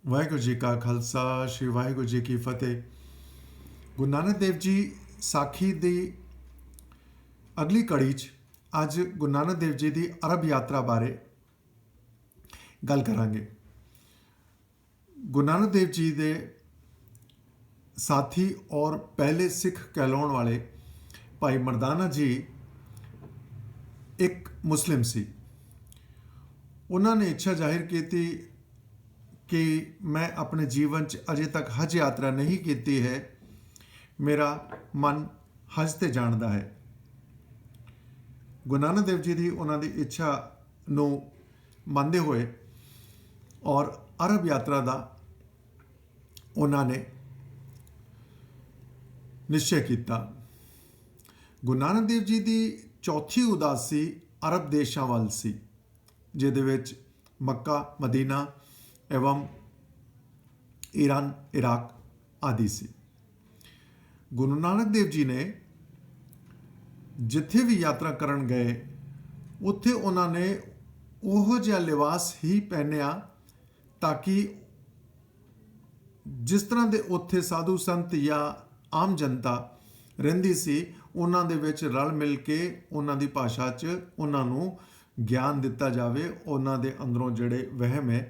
ਵਾਹਿਗੁਰੂ ਜੀ ਕਾ ਖਾਲਸਾ ਸ਼੍ਰੀ ਵਾਹਿਗੁਰੂ ਜੀ ਕੀ ਫਤਿਹ। ਗੁਰੂ ਨਾਨਕ ਦੇਵ ਜੀ ਸਾਖੀ ਦੀ ਅਗਲੀ ਕੜੀ 'ਚ ਅੱਜ ਗੁਰੂ ਨਾਨਕ ਦੇਵ ਜੀ ਦੀ ਅਰਬ ਯਾਤਰਾ ਬਾਰੇ ਗੱਲ ਕਰਾਂਗੇ। ਗੁਰੂ ਨਾਨਕ ਦੇਵ ਜੀ ਦੇ ਸਾਥੀ ਔਰ ਪਹਿਲੇ ਸਿੱਖ ਕਹਿਲਾਉਣ ਵਾਲੇ ਭਾਈ ਮਰਦਾਨਾ ਜੀ ਇੱਕ ਮੁਸਲਿਮ ਸੀ। ਉਹਨਾਂ ਨੇ ਇੱਛਾ ਜ਼ਾਹਿਰ ਕੀਤੀ ਕਿ ਮੈਂ ਆਪਣੇ ਜੀਵਨ 'ਚ ਅਜੇ ਤੱਕ ਹਜ ਯਾਤਰਾ ਨਹੀਂ ਕੀਤੀ ਹੈ, ਮੇਰਾ ਮਨ ਹਜ 'ਤੇ ਜਾਣ ਦਾ ਹੈ। ਗੁਰੂ ਨਾਨਕ ਦੇਵ ਜੀ ਦੀ ਉਹਨਾਂ ਦੀ ਇੱਛਾ ਨੂੰ ਮੰਨਦੇ ਹੋਏ ਔਰ ਅਰਬ ਯਾਤਰਾ ਦਾ ਉਹਨਾਂ ਨੇ ਨਿਸ਼ਚੈ ਕੀਤਾ। ਗੁਰੂ ਨਾਨਕ ਦੇਵ ਜੀ ਦੀ ਚੌਥੀ ਉਦਾਸੀ ਅਰਬ ਦੇਸ਼ਾਂ ਵੱਲ ਸੀ, ਜਿਹਦੇ ਵਿੱਚ ਮੱਕਾ, ਮਦੀਨਾ एवं ईरान, इराक आदि सी। गुरु नानक देव जी ने जिथे भी यात्रा करन गए उत्थे उन्होंने ओहो जिहा लिबास ही पहनिया ताकि जिस तरह के उत्थे साधु संत या आम जनता रहिंदी सी उन्हां दे विच रल मिल के उन्हां दी भाषा च उन्हां नूं ज्ञान दिता जावे, उन्हां दे अंदरों जिहड़े वहम है,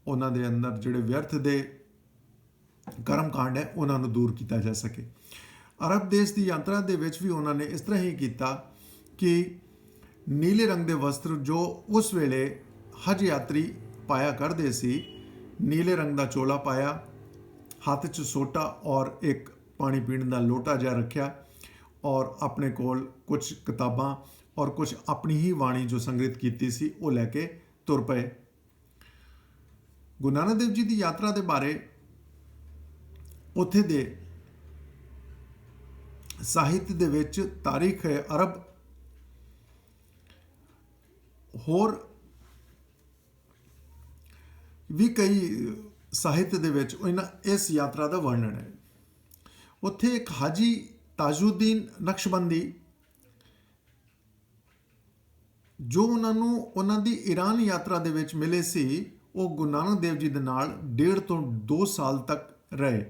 ਉਹਨਾਂ ਦੇ ਅੰਦਰ ਜਿਹੜੇ ਵਿਅਰਥ ਦੇ ਕਰਮ ਕਾਂਡ ਹੈ ਉਹਨਾਂ ਨੂੰ ਦੂਰ ਕੀਤਾ ਜਾ ਸਕੇ। ਅਰਬ ਦੇਸ਼ ਦੀ ਯਾਤਰਾ ਦੇ ਵਿੱਚ ਵੀ ਉਹਨਾਂ ਨੇ ਇਸ ਤਰ੍ਹਾਂ ਹੀ ਕੀਤਾ ਕਿ ਨੀਲੇ ਰੰਗ ਦੇ ਵਸਤਰ ਜੋ ਉਸ ਵੇਲੇ ਹਜ ਯਾਤਰੀ ਪਾਇਆ ਕਰਦੇ ਸੀ, ਨੀਲੇ ਰੰਗ ਦਾ ਚੋਲਾ ਪਾਇਆ, ਹੱਥ 'ਚ ਸੋਟਾ ਔਰ ਇੱਕ ਪਾਣੀ ਪੀਣ ਦਾ ਲੋਟਾ ਜਿਹਾ ਰੱਖਿਆ ਔਰ ਆਪਣੇ ਕੋਲ ਕੁਝ ਕਿਤਾਬਾਂ ਔਰ ਕੁਝ ਆਪਣੀ ਹੀ ਬਾਣੀ ਜੋ ਸੰਗ੍ਰਿਤ ਕੀਤੀ ਸੀ ਉਹ ਲੈ ਕੇ ਤੁਰ ਪਏ। ਗੁਰੂ ਨਾਨਕ ਦੇਵ ਜੀ ਦੀ ਯਾਤਰਾ ਦੇ ਬਾਰੇ ਉੱਥੇ ਦੇ ਸਾਹਿਤ ਦੇ ਵਿੱਚ ਤਾਰੀਖ ਹੈ ਅਰਬ, ਹੋਰ ਵੀ ਕਈ ਸਾਹਿਤ ਦੇ ਵਿੱਚ ਇਸ ਯਾਤਰਾ ਦਾ ਵਰਣਨ ਹੈ। ਉੱਥੇ ਇੱਕ ਹਾਜੀ ਤਾਜੁਦੀਨ ਨਕਸ਼ਬੰਦੀ ਜੋ ਉਹਨਾਂ ਨੂੰ ਉਹਨਾਂ ਦੀ ਈਰਾਨ ਯਾਤਰਾ ਦੇ ਵਿੱਚ ਮਿਲੇ ਸੀ, ਉਹ ਗੁਰੂ ਨਾਨਕ ਦੇਵ ਜੀ ਦੇ ਨਾਲ 1.5 ਤੋਂ 2 ਸਾਲ ਤੱਕ ਰਹੇ।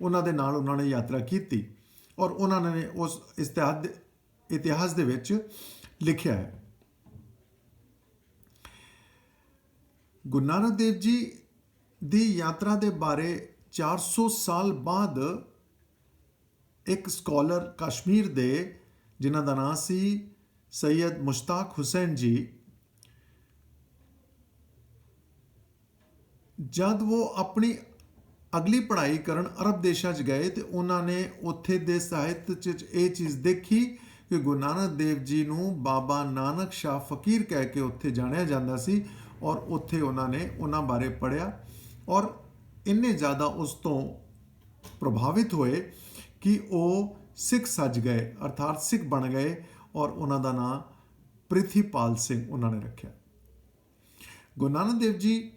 ਉਹਨਾਂ ਦੇ ਨਾਲ ਉਹਨਾਂ ਨੇ ਯਾਤਰਾ ਕੀਤੀ ਔਰ ਉਹਨਾਂ ਨੇ ਉਸ ਇਤਿਹਾਸ ਦੇ ਵਿੱਚ ਲਿਖਿਆ ਹੈ। ਗੁਰੂ ਨਾਨਕ ਦੇਵ ਜੀ ਦੀ ਯਾਤਰਾ ਦੇ ਬਾਰੇ 400 ਸਾਲ ਬਾਅਦ ਇੱਕ ਸਕਾਲਰ ਕਸ਼ਮੀਰ ਦੇ, ਜਿਨ੍ਹਾਂ ਦਾ ਨਾਂ ਸੀ ਸੈਯਦ ਮੁਸ਼ਤਾਕ ਹੁਸੈਨ ਜੀ, ਜਦ ਉਹ ਆਪਣੀ ਅਗਲੀ ਪੜ੍ਹਾਈ ਕਰਨ ਅਰਬ ਦੇਸ਼ਾਂ 'ਚ ਗਏ ਤੇ ਉਹਨਾਂ ਨੇ ਉੱਥੇ ਦੇ ਸਾਹਿਤ 'ਚ ਇਹ ਚੀਜ਼ ਦੇਖੀ ਕਿ ਗੁਰੂ ਨਾਨਕ ਦੇਵ ਜੀ ਨੂੰ ਬਾਬਾ ਨਾਨਕ ਸ਼ਾਹ ਫਕੀਰ ਕਹਿ ਕੇ ਉੱਥੇ ਜਾਣਿਆ ਜਾਂਦਾ ਸੀ ਔਰ ਉੱਥੇ ਉਹਨਾਂ ਨੇ ਉਹਨਾਂ ਬਾਰੇ ਪੜ੍ਹਿਆ ਔਰ ਇੰਨੇ ਜ਼ਿਆਦਾ ਉਸ ਤੋਂ ਪ੍ਰਭਾਵਿਤ ਹੋਏ ਕਿ ਉਹ ਸਿੱਖ ਸੱਜ ਗਏ, ਅਰਥਾਤ ਸਿੱਖ ਬਣ ਗਏ ਔਰ ਉਹਨਾਂ ਦਾ ਨਾਂ ਪ੍ਰਿਥੀਪਾਲ ਸਿੰਘ ਉਹਨਾਂ ਨੇ ਰੱਖਿਆ। ਗੁਰੂ ਨਾਨਕ ਦੇਵ ਜੀ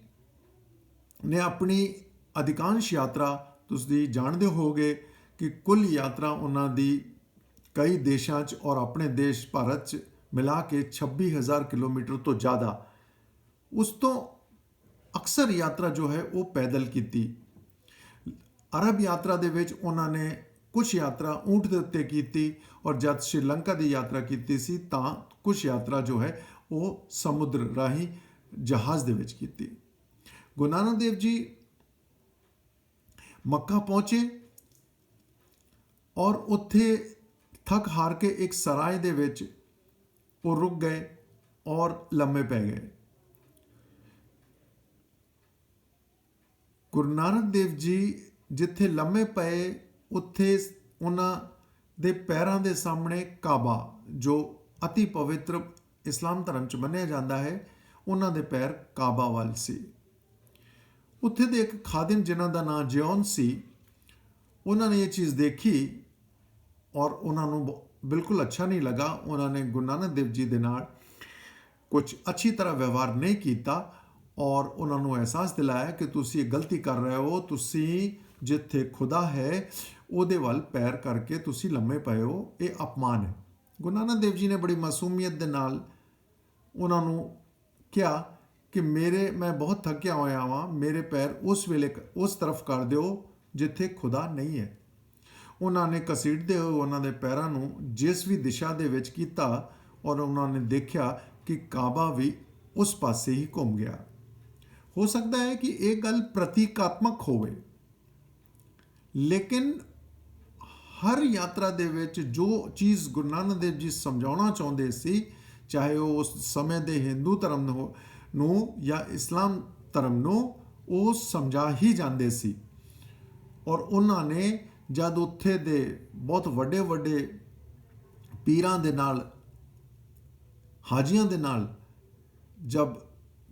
ਨੇ ਆਪਣੀ ਅਧਿਕਾਂਸ਼ ਯਾਤਰਾ, ਤੁਸੀਂ ਜਾਣਦੇ ਹੋਗੇ ਕਿ ਕੁੱਲ ਯਾਤਰਾ ਉਹਨਾਂ ਦੀ ਕਈ ਦੇਸ਼ਾਂ 'ਚ ਔਰ ਆਪਣੇ ਦੇਸ਼ ਭਾਰਤ 'ਚ ਮਿਲਾ ਕੇ 26,000 ਕਿਲੋਮੀਟਰ ਤੋਂ ਜ਼ਿਆਦਾ, ਉਸ ਤੋਂ ਅਕਸਰ ਯਾਤਰਾ ਜੋ ਹੈ ਉਹ ਪੈਦਲ ਕੀਤੀ। ਅਰਬ ਯਾਤਰਾ ਦੇ ਵਿੱਚ ਉਹਨਾਂ ਨੇ ਕੁਝ ਯਾਤਰਾ ਊਂਟ ਦੇ ਉੱਤੇ ਕੀਤੀ ਔਰ ਜਦ ਸ਼੍ਰੀਲੰਕਾ ਦੀ ਯਾਤਰਾ ਕੀਤੀ ਸੀ ਤਾਂ ਕੁਝ ਯਾਤਰਾ ਜੋ ਹੈ ਉਹ ਸਮੁੰਦਰ ਰਾਹੀਂ ਜਹਾਜ਼ ਦੇ ਵਿੱਚ ਕੀਤੀ। ਗੁਰੂ ਨਾਨਕ ਦੇਵ ਜੀ ਮੱਕਾ ਪਹੁੰਚੇ ਔਰ ਉੱਥੇ ਥੱਕ ਹਾਰ ਕੇ ਇੱਕ ਸਰਾਏ ਦੇ ਵਿੱਚ ਉਹ ਰੁਕ ਗਏ ਔਰ ਲੰਮੇ ਪੈ ਗਏ। ਗੁਰੂ ਨਾਨਕ ਦੇਵ ਜੀ ਜਿੱਥੇ ਲੰਮੇ ਪਏ ਉੱਥੇ ਉਹਨਾਂ ਦੇ ਪੈਰਾਂ ਦੇ ਸਾਹਮਣੇ ਕਾਬਾ, ਜੋ ਅਤੀ ਪਵਿੱਤਰ ਇਸਲਾਮ ਧਰਮ 'ਚ ਮੰਨਿਆ ਜਾਂਦਾ ਹੈ, ਉਹਨਾਂ ਦੇ ਪੈਰ ਕਾਬਾ ਵੱਲ ਸੀ। ਉੱਥੇ ਦੇ ਇੱਕ ਖਾਦਿਮ ਜਿਨ੍ਹਾਂ ਦਾ ਨਾਂ ਜਿਉਨ ਸੀ, ਉਹਨਾਂ ਨੇ ਇਹ ਚੀਜ਼ ਦੇਖੀ ਔਰ ਉਹਨਾਂ ਨੂੰ ਬਿਲਕੁਲ ਅੱਛਾ ਨਹੀਂ ਲੱਗਾ। ਉਹਨਾਂ ਨੇ ਗੁਰੂ ਨਾਨਕ ਦੇਵ ਜੀ ਦੇ ਨਾਲ ਕੁਝ ਅੱਛੀ ਤਰ੍ਹਾਂ ਵਿਵਹਾਰ ਨਹੀਂ ਕੀਤਾ ਔਰ ਉਹਨਾਂ ਨੂੰ ਅਹਿਸਾਸ ਦਿਲਾਇਆ ਕਿ ਤੁਸੀਂ ਇਹ ਗਲਤੀ ਕਰ ਰਹੇ ਹੋ, ਤੁਸੀਂ ਜਿੱਥੇ ਖੁਦਾ ਹੈ ਉਹਦੇ ਵੱਲ ਪੈਰ ਕਰਕੇ ਤੁਸੀਂ ਲੰਮੇ ਪਏ ਹੋ, ਇਹ ਅਪਮਾਨ ਹੈ। ਗੁਰੂ ਨਾਨਕ ਦੇਵ ਜੀ ਨੇ ਬੜੀ ਮਾਸੂਮੀਅਤ ਦੇ ਨਾਲ ਉਹਨਾਂ ਨੂੰ ਕਿਹਾ ਕਿ ਮੈਂ ਬਹੁਤ ਥੱਕਿਆ ਹੋਇਆ ਹਾਂ, ਮੇਰੇ ਪੈਰ ਉਸ ਵੇਲੇ ਉਸ ਤਰਫ ਕਰ ਦਿਓ ਜਿੱਥੇ ਖੁਦਾ ਨਹੀਂ ਹੈ। ਉਹਨਾਂ ਨੇ ਘਸੀਟਦੇ ਹੋਏ ਉਹਨਾਂ ਦੇ ਪੈਰਾਂ ਨੂੰ ਜਿਸ ਵੀ ਦਿਸ਼ਾ ਦੇ ਵਿੱਚ ਕੀਤਾ, ਔਰ ਉਹਨਾਂ ਨੇ ਦੇਖਿਆ ਕਿ ਕਾਬਾ ਵੀ ਉਸ ਪਾਸੇ ਹੀ ਘੁੰਮ ਗਿਆ। ਹੋ ਸਕਦਾ ਹੈ ਕਿ ਇਹ ਗੱਲ ਪ੍ਰਤੀਕਾਤਮਕ ਹੋਵੇ, ਲੇਕਿਨ ਹਰ ਯਾਤਰਾ ਦੇ ਵਿੱਚ ਜੋ ਚੀਜ਼ ਗੁਰੂ ਨਾਨਕ ਦੇਵ ਜੀ ਸਮਝਾਉਣਾ ਚਾਹੁੰਦੇ ਸੀ, ਚਾਹੇ ਉਹ ਉਸ ਸਮੇਂ ਦੇ ਹਿੰਦੂ ਧਰਮ ਨੂੰ ਜਾਂ ਇਸਲਾਮ ਧਰਮ ਨੂੰ, ਉਹ ਸਮਝਾ ਹੀ ਜਾਂਦੇ ਸੀ। ਔਰ ਉਹਨਾਂ ਨੇ ਜਦ ਉੱਥੇ ਦੇ ਬਹੁਤ ਵੱਡੇ ਵੱਡੇ ਪੀਰਾਂ ਦੇ ਨਾਲ, ਹਾਜੀਆਂ ਦੇ ਨਾਲ ਜਦ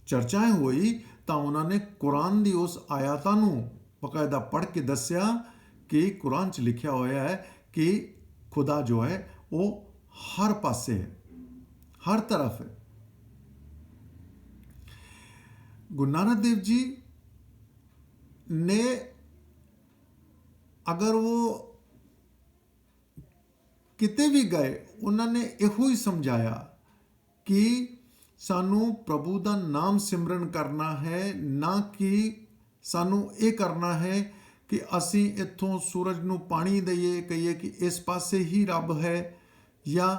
ਚਰਚਾ ਹੋਈ, ਤਾਂ ਉਹਨਾਂ ਨੇ ਕੁਰਾਨ ਦੀ ਉਸ ਆਇਤਾਂ ਨੂੰ ਬਕਾਇਦਾ ਪੜ੍ਹ ਕੇ ਦੱਸਿਆ ਕਿ ਕੁਰਾਨ 'ਚ ਲਿਖਿਆ ਹੋਇਆ ਹੈ ਕਿ ਖੁਦਾ ਜੋ ਹੈ ਉਹ ਹਰ ਪਾਸੇ ਹੈ, हर तरफ है। गुरु नानक देव जी ने अगर वो किते भी गए, उन्होंने ਇਹੋ ਹੀ ਸਮਝਾਇਆ कि सानू प्रभु का नाम सिमरन करना है, ना कि सानू ये करना है कि असी इत्थों सूरज नू पानी दईए, कहिए कि इस पासे ही रब है या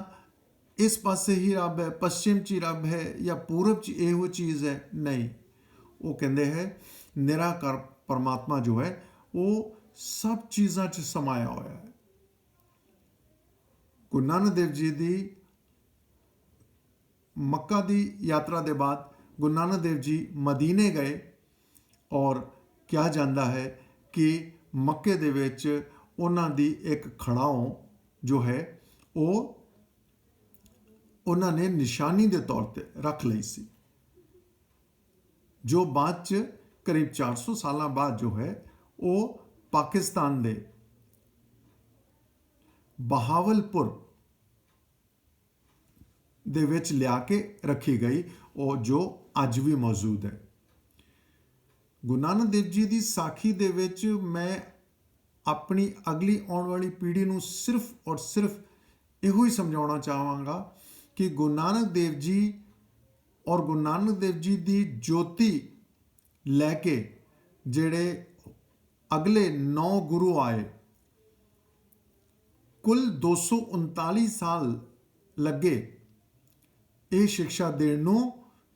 इस पासे ही रब है, पश्चिम च रब है या पूरब च ਇਹੋ चीज़ है। नहीं, वो कहते हैं निराकार परमात्मा जो है वो सब चीज़ों च समाया होया है। गुरु नानक देव जी की मक्का की यात्रा के बाद गुरु नानक देव जी मदीने गए, और कहा जाता है कि मक्के दे विच उन्हां दी एक खड़ाओं जो है वो उन्होंने निशानी के तौर पर रख ली सी, जो बाद च करीब 400 साल बाद जो है वो पाकिस्तान के बहावलपुर दे विच लिया के रखी गई, और जो अज भी मौजूद है। गुरु नानक देव जी की साखी दे विच मैं अपनी अगली आने वाली पीढ़ी को सिर्फ और सिर्फ इहो ही समझाना चाहांगा कि गुरु नानक देव जी और गुरु नानक देव जी की ज्योति लैके जेड़े अगले 9 गुरु आए, कुल 239 साल लगे ये शिक्षा देने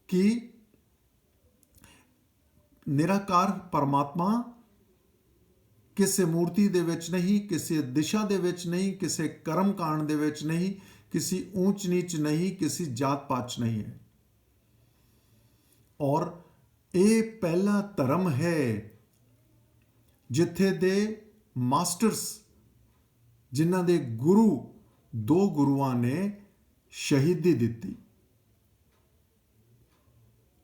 कि निराकार परमात्मा किसी मूर्ति दे विच नहीं, किसी दिशा दे विच नहीं, किसी कर्म कांड दे विच नहीं, किसी ऊंच नीच नहीं, किसी जात पात नहीं है। और ये पहला धर्म है जिथे दे मास्टर्स, जिन्हां दे गुरु 2 गुरुआं ने शहीदी दिती,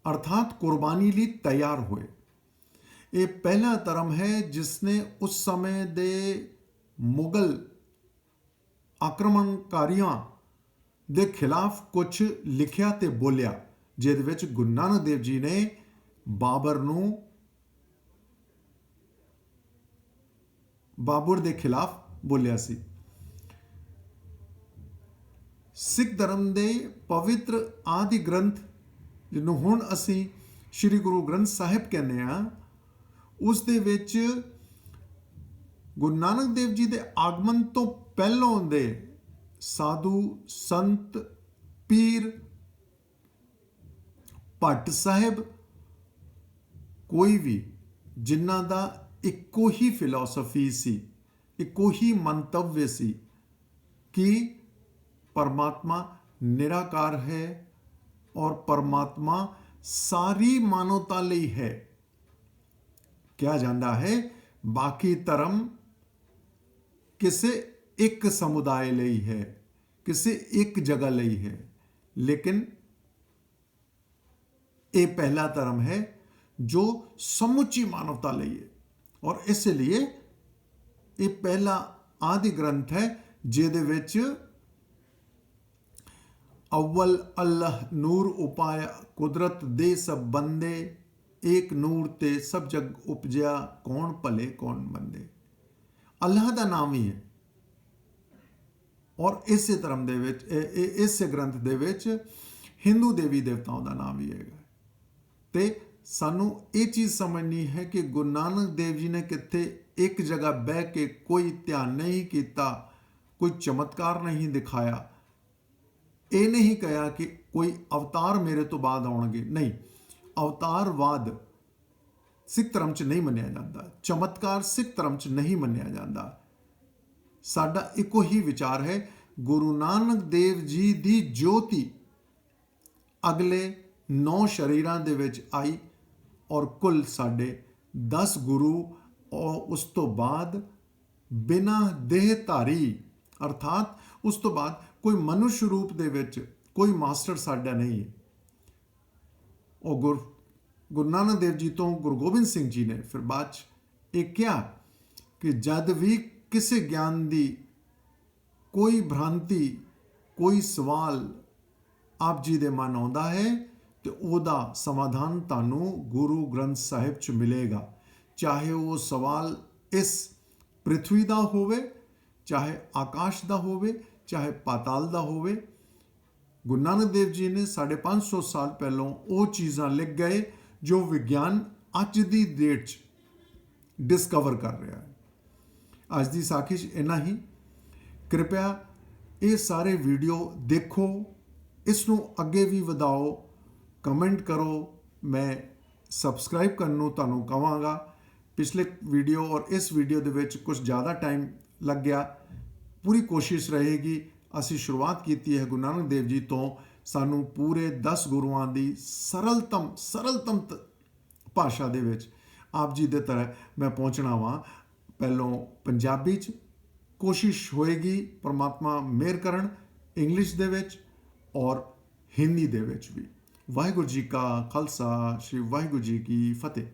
अर्थात कुर्बानी लिए तैयार हुए। ये पहला धर्म है जिसने उस समय दे मुगल आक्रमणकारियों दे खिलाफ कुछ लिखिया ते बोलिया, जिहदे विच गुरु नानक देव जी ने बाबर दे खिलाफ बोलिया सी। सिख धर्म दे पवित्र आदि ग्रंथ जिन्हों हुण असी श्री गुरु ग्रंथ साहिब कहने हैं, उस दे विच गुरु नानक देव जी दे आगमन तो पहलों दे साधु संत पीर भट्ट साहिब कोई भी जिन्हां दा इक्को ही फिलोसफी सी, इक्को ही मंतव्य सी कि परमात्मा निराकार है और परमात्मा सारी मानवता लई है। क्या जाता है बाकी धर्म किसी एक समुदाय लई है, किसी एक जगह लई है, लेकिन ये पहला धर्म है जो समुची मानवता लई है। और इसलिए ये पहला आदि ग्रंथ है जिहदे विच अव्वल अल्लाह नूर उपाया कुदरत दे सब बंदे, एक नूर ते सब जग उपजया कौन भले कौन मंदे। अल्लाह का नाम ही है। और इस धर्म दे विच इस ग्रंथ दे विच हिंदू देवी देवताओं का नाम भी है। ਤੇ ਸਾਨੂੰ ਇਹ ਚੀਜ਼ ਸਮਝਣੀ ਹੈ ਕਿ ਗੁਰੂ ਨਾਨਕ ਦੇਵ ਜੀ ਨੇ ਕਿੱਥੇ ਇੱਕ ਜਗ੍ਹਾ ਬਹਿ ਕੇ ਕੋਈ ਧਿਆਨ ਨਹੀਂ ਕੀਤਾ, ਕੋਈ ਚਮਤਕਾਰ ਨਹੀਂ ਦਿਖਾਇਆ, ਇਹ ਨਹੀਂ ਕਿਹਾ ਕਿ ਕੋਈ ਅਵਤਾਰ ਮੇਰੇ ਤੋਂ ਬਾਅਦ ਆਉਣਗੇ। ਨਹੀਂ, ਅਵਤਾਰਵਾਦ ਸਿੱਖ ਧਰਮ 'ਚ ਨਹੀਂ ਮੰਨਿਆ ਜਾਂਦਾ, ਚਮਤਕਾਰ ਸਿੱਖ ਧਰਮ 'ਚ ਨਹੀਂ ਮੰਨਿਆ ਜਾਂਦਾ। ਸਾਡਾ ਇੱਕੋ ਹੀ ਵਿਚਾਰ ਹੈ, ਗੁਰੂ ਨਾਨਕ ਦੇਵ ਜੀ ਦੀ ਜੋਤੀ ਅਗਲੇ 9 ਸ਼ਰੀਰਾਂ ਦੇ ਵਿੱਚ ਆਈ ਔਰ ਕੁੱਲ ਸਾਡੇ 10 ਗੁਰੂ, ਔਰ ਉਸ ਤੋਂ ਬਾਅਦ ਬਿਨਾਂ ਦੇਹਧਾਰੀ ਅਰਥਾਤ ਉਸ ਤੋਂ ਬਾਅਦ ਕੋਈ ਮਨੁੱਖ ਰੂਪ ਦੇ ਵਿੱਚ ਕੋਈ ਮਾਸਟਰ ਸਾਡਾ ਨਹੀਂ ਹੈ। ਉਹ ਗੁਰੂ ਨਾਨਕ ਦੇਵ ਜੀ ਤੋਂ ਗੁਰੂ ਗੋਬਿੰਦ ਸਿੰਘ ਜੀ ਨੇ ਫਿਰ ਬਾਅਦ 'ਚ ਇਹ ਕਿਹਾ ਕਿ ਜਦ ਵੀ ਕਿਸੇ ਗਿਆਨ ਦੀ ਕੋਈ ਭ੍ਰਾਂਤੀ, ਕੋਈ ਸਵਾਲ ਆਪ ਜੀ ਦੇ ਮਨ ਆਉਂਦਾ ਹੈ ਤੇ ਉਹਦਾ ਸਮਾਧਾਨ ਤੁਹਾਨੂੰ ਗੁਰੂ ਗ੍ਰੰਥ ਸਾਹਿਬ 'ਚ ਮਿਲੇਗਾ। ਚਾਹੇ ਉਹ ਸਵਾਲ ਇਸ ਪ੍ਰਿਥਵੀ ਦਾ ਹੋਵੇ, ਚਾਹੇ ਆਕਾਸ਼ ਦਾ ਹੋਵੇ, ਚਾਹੇ ਪਾਤਾਲ ਦਾ ਹੋਵੇ। ਗੁਰੂ ਨਾਨਕ ਦੇਵ ਜੀ ਨੇ 550 ਸਾਲ ਪਹਿਲਾਂ ਉਹ ਚੀਜ਼ਾਂ ਲਿਖ ਗਏ ਜੋ ਵਿਗਿਆਨ ਅੱਜ ਦੀ ਡੇਟ 'ਚ ਡਿਸਕਵਰ ਕਰ ਰਿਹਾ ਹੈ। ਅੱਜ ਦੀ ਸਾਖੀ 'ਚ ਇੰਨਾ ਹੀ। ਕਿਰਪਾ ਇਹ ਸਾਰੇ ਵੀਡੀਓ ਦੇਖੋ, ਇਸ ਨੂੰ ਅੱਗੇ ਵੀ ਵਧਾਓ, ਕਮੈਂਟ ਕਰੋ। ਮੈਂ ਸਬਸਕ੍ਰਾਈਬ ਕਰਨ ਨੂੰ ਤੁਹਾਨੂੰ ਕਹਾਂਗਾ। ਪਿਛਲੇ ਵੀਡੀਓ ਔਰ ਇਸ ਵੀਡੀਓ ਦੇ ਵਿੱਚ ਕੁਝ ਜ਼ਿਆਦਾ ਟਾਈਮ ਲੱਗ ਗਿਆ। ਪੂਰੀ ਕੋਸ਼ਿਸ਼ ਰਹੇਗੀ। ਅਸੀਂ ਸ਼ੁਰੂਆਤ ਕੀਤੀ ਹੈ ਗੁਰੂ ਨਾਨਕ ਦੇਵ ਜੀ ਤੋਂ। ਸਾਨੂੰ ਪੂਰੇ 10 ਗੁਰੂਆਂ ਦੀ ਸਰਲਤਮ ਭਾਸ਼ਾ ਦੇ ਵਿੱਚ ਆਪ ਜੀ ਦੇ ਤਰ੍ਹਾਂ ਮੈਂ ਪਹੁੰਚਣਾ ਵਾਂ। ਪਹਿਲੋਂ ਪੰਜਾਬੀ 'ਚ ਕੋਸ਼ਿਸ਼ ਹੋਏਗੀ, ਪਰਮਾਤਮਾ ਮਿਹਰ ਕਰਨ, ਇੰਗਲਿਸ਼ ਦੇ ਵਿੱਚ ਔਰ ਹਿੰਦੀ ਦੇ ਵਿੱਚ ਵੀ। ਵਾਹਿਗੁਰੂ ਜੀ ਕਾ ਖਾਲਸਾ, ਸ਼੍ਰੀ ਵਾਹਿਗੁਰੂ ਜੀ ਕੀ ਫਤਿਹ।